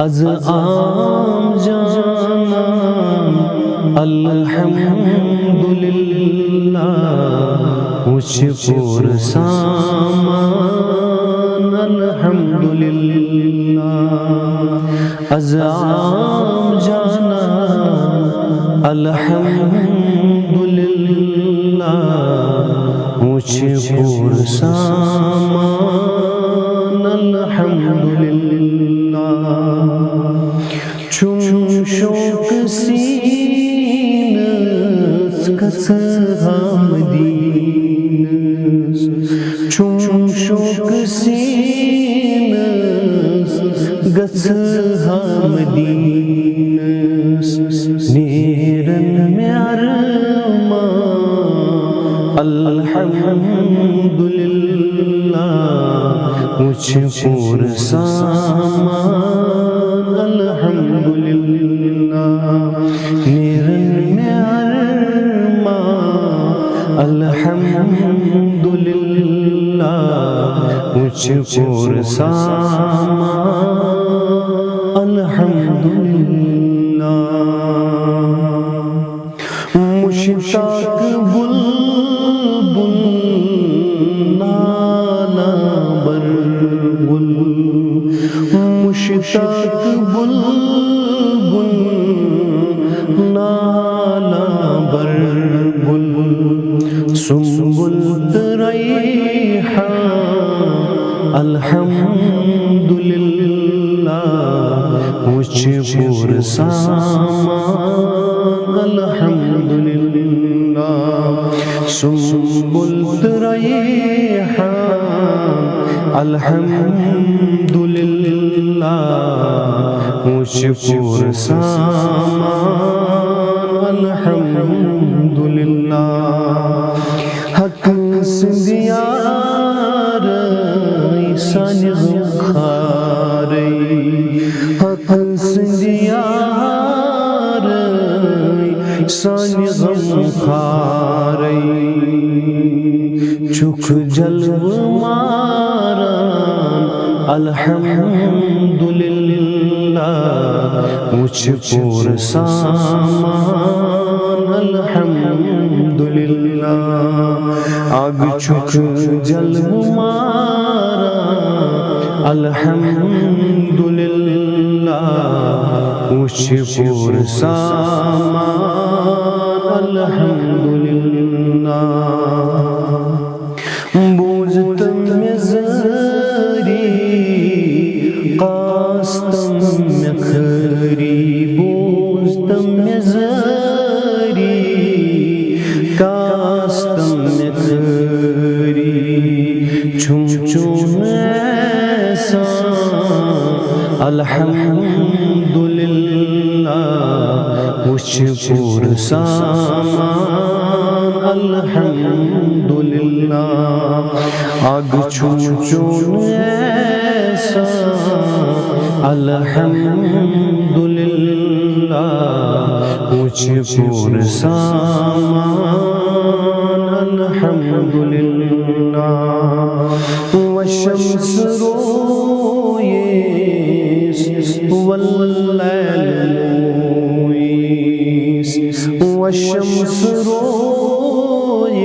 از عام جانا الحمدللہ مجھ پر سامان الحمدللہ از عام جانا الحمدللہ مجھ پر سامان الحمدللہ چون شوق سینس کس آمدینس چون شوق سینس گس آمدینس نیرن میں ارمان الحمدللہ مجھ پر سامان الحمدللہ نیرن میں ارمان الحمدللہ مجھ پر سامان الحمدللہ مشتاق بلبل نالا برگل مشتاق بلبل نالا برگل سنبل ریحان الحمدللہ مجھ پر سامان الحمدللہ سنبل ریحان الحمدللہ مجھ پر سامان الحمدللہ حق سندیار سانی غمخاری حق سندیار سانی غمخاری چک جلو ماران الحمدللہ مجھ پر سامان الحمدللہ آگ چک جلو ماران الحمدللہ مجھ پر سامان الحمدللہ بوزتم میں زری قاستم میں کھری بوزتم میں زری قاستم میں کھری چون چون ایسا الحمدللہ مجھ پر سامان الحمدللہ آگ چون چون ایسا الحمدللہ مجھ پر سامان الحمدللہ والشمس رویس واللیل مویس والشمس رویس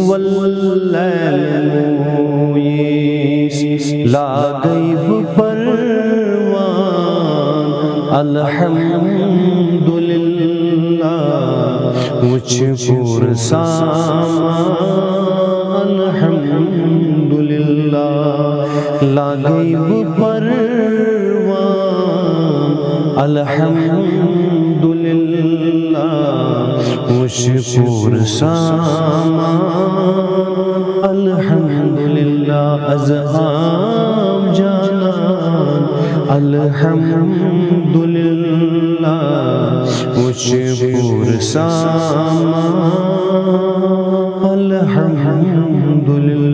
واللیل مویس لا غیب پروان الحمدللہ مجھ پر سامان الحمدللہ لا غیب پروان الحمدللہ مجھ پر سامان الحمدللہ از عام جانان الحمدللہ مجھ پر سامان الحمدللہ